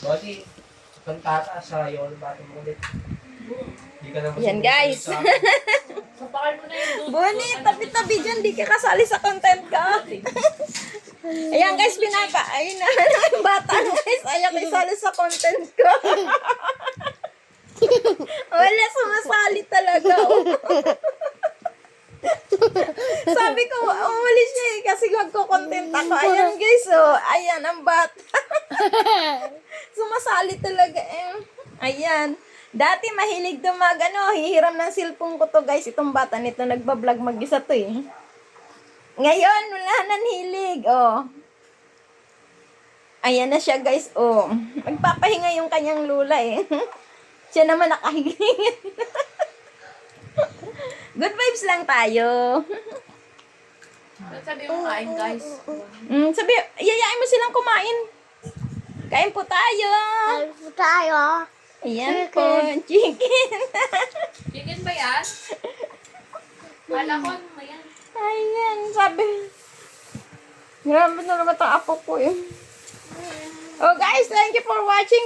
Bati, kantata sa iyo, bati mo ulit. Di ka naman Yan guys. Sapakan mo na yung Boni, tabi-tabi dyan, di ka kasali sa content ko. Ayan guys, ayun na, yung bata guys, ayaw isali sa content ko. Wala, sumasali talaga. Oh. Sabi ko, umalis siya eh, kasi magko-content ako. Ayan guys, oh, ayan ang bata. Sumasali talaga eh. Ayan. Dati mahilig to hihiram ng cellphone ko to guys. Itong bata nito, nagbablog mag-isa to eh. Ngayon, wala nang hilig, oh. Ayan na siya guys, oh. Magpapahinga yung kanyang lula eh. Siya naman nakahingin. Good vibes lang tayo. sabi mo kain, guys. Sabi, yayain mo silang kumain. Kain po tayo. Ayan po, chicken. Chicken ba yan? Kala ko ano ba yan? Ayan, sabi. Grabe na naman ang apo ko eh. Oh guys, thank you for watching.